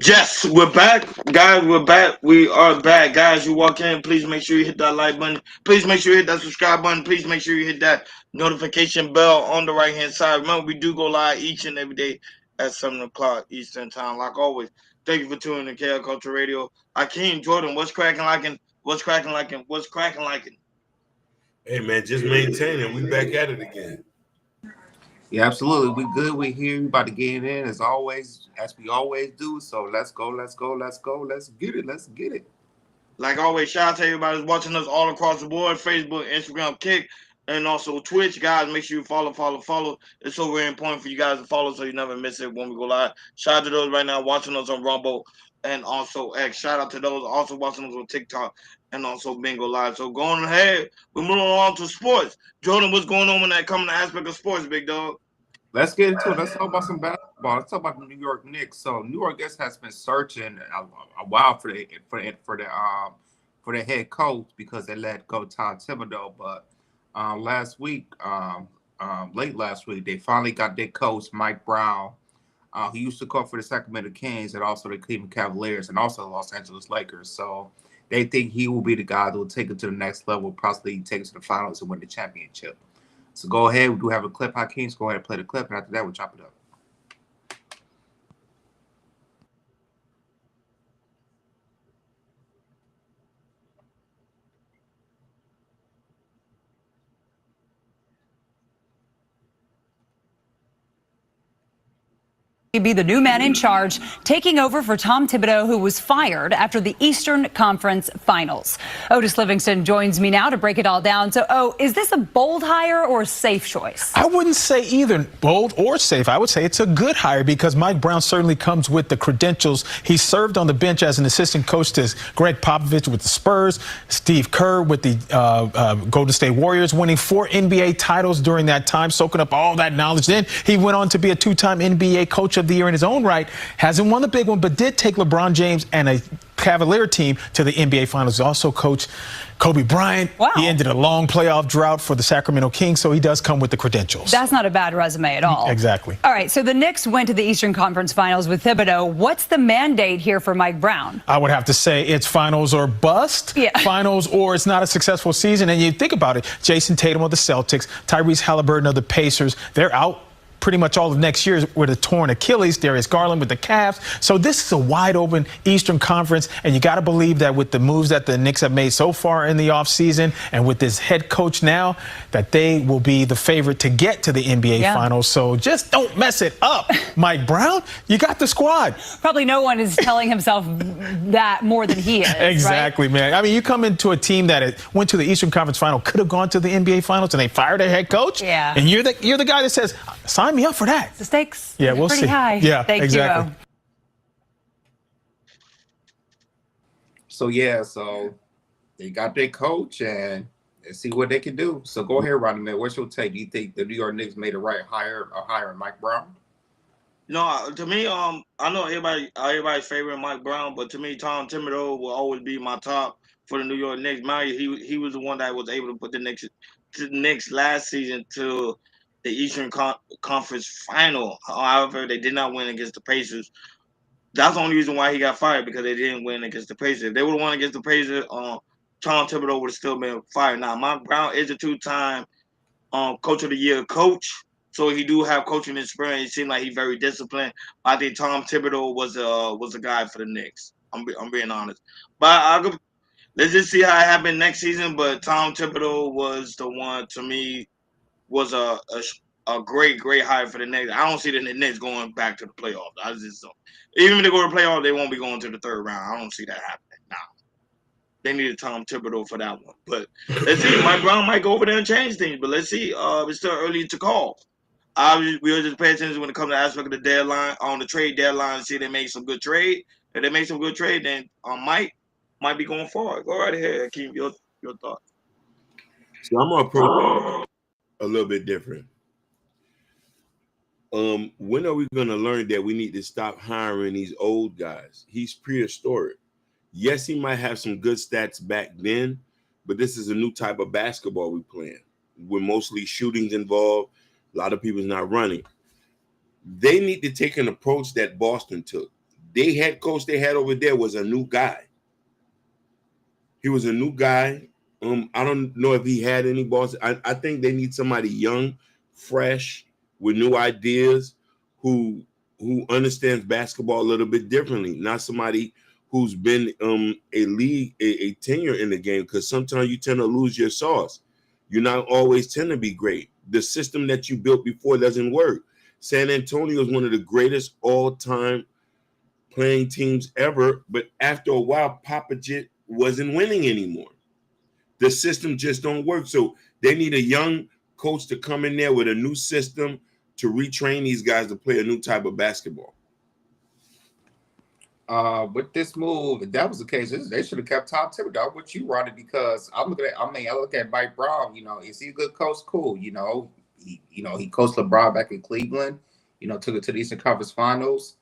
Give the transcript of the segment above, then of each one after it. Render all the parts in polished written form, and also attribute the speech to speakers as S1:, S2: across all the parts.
S1: Yes, we're back, guys. We're back. We are back, guys. You walk in, please make sure you hit that like button. Please make sure you hit that subscribe button. Please make sure you hit that notification bell on the right hand side. Remember, we do go live each and every day at 7 o'clock Eastern time, like always. Thank you for tuning in to KL Culture Radio. Akeem Jordan, what's cracking like? What's cracking like? What's cracking like?
S2: Hey man, just maintaining. We back at it again.
S3: Yeah, absolutely. We good. We here. We about to get in as always, as we always do. So let's go. Let's go. Let's go. Let's get it. Let's get it.
S1: Like always, shout out to everybody who's watching us all across the board: Facebook, Instagram, Kick, and also Twitch. Guys, make sure you follow. It's so very important for you guys to follow so you never miss it when we go live. Shout out to those right now watching us on Rumble and also X. Shout out to those also watching us on TikTok and also Bingo Live. So going ahead, we're moving on to sports. Jordan, what's going on when that coming to aspect of sports, big dog?
S3: Let's get into it. Let's talk about some basketball. Let's talk about the New York Knicks. So New York Knicks has been searching a while for the head coach because they let go Tom Thibodeau. But late last week, they finally got their coach Mike Brown. He used to coach for the Sacramento Kings and also the Cleveland Cavaliers and also the Los Angeles Lakers. So they think he will be the guy that will take it to the next level, possibly take it to the finals and win the championship. So go ahead. We do have a clip, Hakeem. So go ahead and play the clip, and after that, we'll chop it up.
S4: Be the new man in charge, taking over for Tom Thibodeau, who was fired after the Eastern Conference Finals. Otis Livingston joins me now to break it all down. So, is this a bold hire or a safe choice?
S5: I wouldn't say either bold or safe. I would say it's a good hire because Mike Brown certainly comes with the credentials. He served on the bench as an assistant coach to Greg Popovich with the Spurs, Steve Kerr with the Golden State Warriors, winning 4 NBA titles during that time, soaking up all that knowledge. Then he went on to be a 2-time NBA coach of the year in his own right. Hasn't won the big one, but did take LeBron James and a Cavalier team to the NBA Finals. He also coached Kobe Bryant.
S4: Wow.
S5: He ended a long playoff drought for the Sacramento Kings, so he does come with the credentials.
S4: That's not a bad resume at all.
S5: Exactly.
S4: All right, so the Knicks went to the Eastern Conference Finals with Thibodeau. What's the mandate here for Mike Brown?
S5: I would have to say it's finals or bust.
S4: Yeah.
S5: Finals or it's not a successful season. And you think about it, Jason Tatum of the Celtics, Tyrese Halliburton of the Pacers, they're out pretty much all of next year with a torn Achilles. Darius Garland with the Cavs. So this is a wide open Eastern Conference, and you got to believe that with the moves that the Knicks have made so far in the offseason and with this head coach now, that they will be the favorite to get to the NBA Finals. So just don't mess it up, Mike Brown. You got the squad.
S4: Probably no one is telling himself that more than he is.
S5: Exactly,
S4: right?
S5: man. I mean, you come into a team that went to the Eastern Conference Final, could have gone to the NBA Finals, and they fired their head coach.
S4: Yeah.
S5: And you're the guy that says, sign me up for that.
S4: The stakes
S5: we'll
S4: pretty
S5: see.
S4: high.
S5: Yeah,
S4: Thank
S5: exactly.
S4: you.
S3: So they got their coach and let's see what they can do. So go ahead, Rodney, man. What's your take? Do you think the New York Knicks made a right hire Mike Brown?
S1: No, to me, I know everybody's favorite Mike Brown, but to me, Tom Thibodeau will always be my top for the New York Knicks. He was the one that was able to put the Knicks last season to the Eastern Conference Final. However, they did not win against the Pacers. That's the only reason why he got fired, because they didn't win against the Pacers. If they would have won against the Pacers, Tom Thibodeau would have still been fired. Now, Mike Brown is a 2-time Coach of the Year coach. So he do have coaching experience. It seemed like he's very disciplined. I think Tom Thibodeau was a guy for the Knicks. I'm being honest. But let's just see how it happened next season. But Tom Thibodeau was the one, to me, was a great hire for the Knicks. I don't see the Knicks going back to the playoffs. I just don't. Even if they go to the playoffs, they won't be going to the third round. I don't see that happening now. They needed Tom Thibodeau for that one. But let's see. Mike Brown might go over there and change things. But let's see. It's still early to call. We'll just pay attention when it comes to the aspect of the deadline, on the trade deadline, see if they make some good trade. If they make some good trade, then might be going forward. Go right ahead, Keep your thoughts.
S2: So I'm gonna approach a little bit different. When are we gonna learn that we need to stop hiring these old guys? He's prehistoric. Yes, he might have some good stats back then, but this is a new type of basketball we playing, with mostly shootings involved. A lot of people's not running. They need to take an approach that Boston took. they head coach they had over there was a new guy. He was a new guy. I don't know if he had any balls. I think they need somebody young, fresh, with new ideas, who understands basketball a little bit differently. Not somebody who's been a tenure in the game, because sometimes you tend to lose your sauce. You're not always tend to be great. The system that you built before doesn't work. San Antonio is one of the greatest all-time playing teams ever, but after a while, Popovich wasn't winning anymore. The system just don't work. So they need a young coach to come in there with a new system to retrain these guys to play a new type of basketball.
S3: With this move, if that was the case, they should have kept Tom Thibodeau. What you wanted, because I look at Mike Brown. Is he a good coach? Cool. He coached LeBron back in Cleveland. Took it to the Eastern Conference Finals.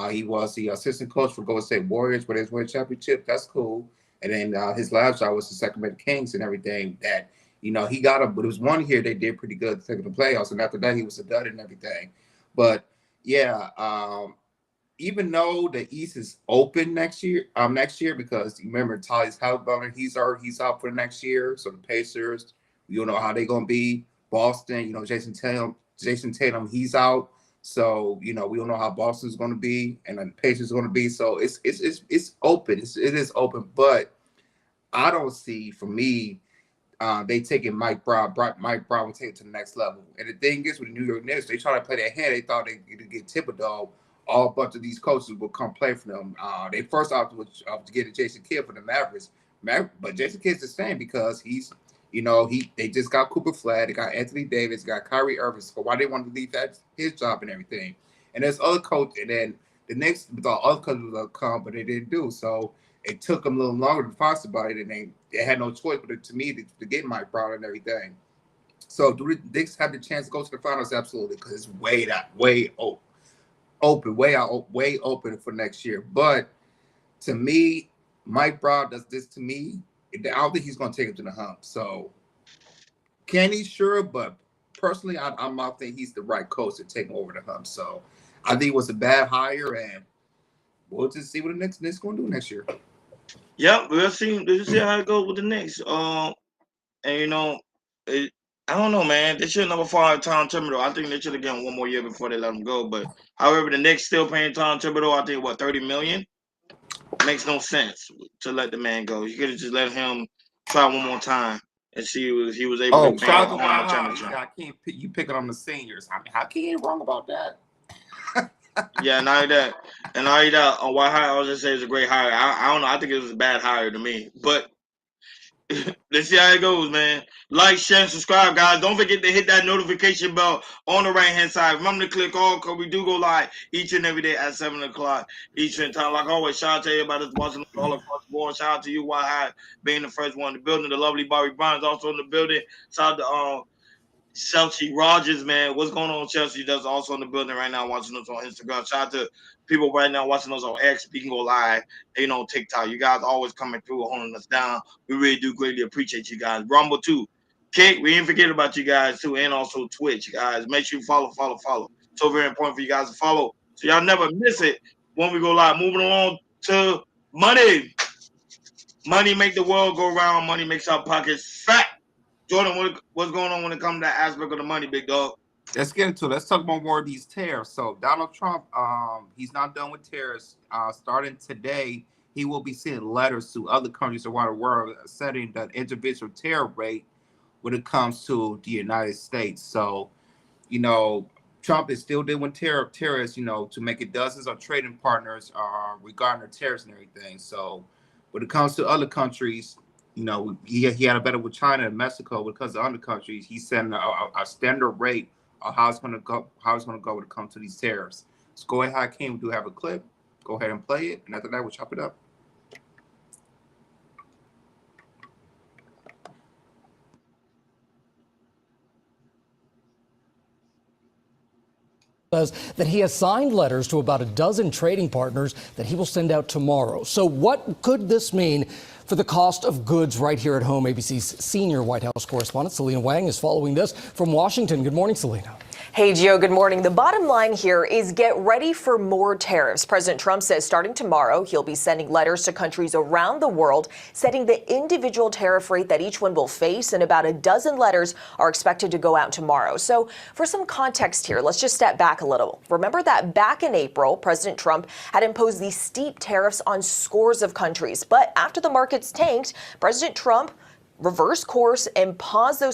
S3: He was the assistant coach for Golden State Warriors, but they won a championship. That's cool. And then his last job was the Sacramento Kings and everything. That he got up, but it was one year they did pretty good taking the playoffs, and after that he was a dud and everything. But yeah. Even though the East is open next year, because remember Tyus Halliburton, he's out for the next year. So the Pacers, we don't know how they're gonna be. Boston, Jason Tatum, he's out. So we don't know how Boston's gonna be, and then the Pacers are gonna be. So it's open. It is open, but I don't see, for me, they taking Mike Brown. Mike Brown will take it to the next level. And the thing is, with the New York Knicks, they try to play their hand. They thought they could get Thibodeau. All bunch of these coaches will come play for them. They first opted to get a Jason Kidd for the Mavericks, but Jason Kidd's the same, because he's, they just got Cooper Flag, they got Anthony Davis, got Kyrie Irving. So why they want to leave his job and everything? And there's other coach, and then the Knicks thought other coaches would come, but they didn't do. So it took them a little longer to find somebody, and they had no choice but to me to get Mike Brown and everything. So do the Knicks have the chance to go to the finals? Absolutely, because it's way open for next year. But to me, Mike Brown does this to me. I don't think he's going to take him to the hump. So can he? Sure, but personally, I think he's the right coach to take him over the hump. So I think it was a bad hire, and we'll just see what the Knicks going to do next year.
S1: Yeah, we'll see how it goes with the Knicks. And I don't know, man. They should never fire Tom Thibodeau. I think they should have given one more year before they let him go. But however, the Knicks still paying Tom Thibodeau, I think, $30 million? Makes no sense to let the man go. You could have just let him try one more time and see if he was able to
S3: shout
S1: win
S3: out
S1: a championship.
S3: You picking on the seniors. I mean, how can you wrong about that?
S1: Yeah, not that. And not that. On why hire, I was just say it's a great hire. I don't know. I think it was a bad hire to me. But let's see how it goes, man. Like, share, and subscribe, guys. Don't forget to hit that notification bell on the right-hand side. Remember to click all, because we do go live each and every day at 7 o'clock Eastern time. Like always, shout out to everybody that's watching all across the board. Shout out to you, Why High, being the first one in the building. The lovely Bobby Brown's also in the building. Shout out to Chelsea Rogers, man. What's going on, Chelsea? That's also in the building right now, watching us on Instagram. Shout out to people right now watching us on X. We can go live, TikTok. You guys always coming through, holding us down. We really do greatly appreciate you guys. Rumble too. Kick, we didn't forget about you guys too, and also Twitch, guys. Make sure you follow. So very important for you guys to follow, so y'all never miss it when we go live. Moving along to money. Money make the world go round. Money makes our pockets fat. Jordan, what's going on when it comes to that aspect of the money, big dog?
S3: Let's get into it. Let's talk about more of these tariffs. So Donald Trump, he's not done with tariffs. Starting today, he will be sending letters to other countries around the world setting the individual tariff rate when it comes to the United States. So, Trump is still doing tariffs, to make it dozens of trading partners regarding the tariffs and everything. So when it comes to other countries, he had a battle with China and Mexico because of other countries. He's setting a standard rate of how it's going to go when it comes to these tariffs. So go ahead, Hakeem. We do have a clip. Go ahead and play it, and after that, we'll chop it up.
S6: Says that he has signed letters to about a dozen trading partners that he will send out tomorrow. So what could this mean for the cost of goods right here at home? ABC's senior White House correspondent Selena Wang is following this from Washington. Good morning, Selena.
S7: Hey, Gio, good morning. The bottom line here is get ready for more tariffs. President Trump says starting tomorrow, he'll be sending letters to countries around the world, setting the individual tariff rate that each one will face, and about a dozen letters are expected to go out tomorrow. So for some context here, let's just step back a little. Remember that back in April, President Trump had imposed these steep tariffs on scores of countries. But after the markets tanked, President Trump reversed course and paused those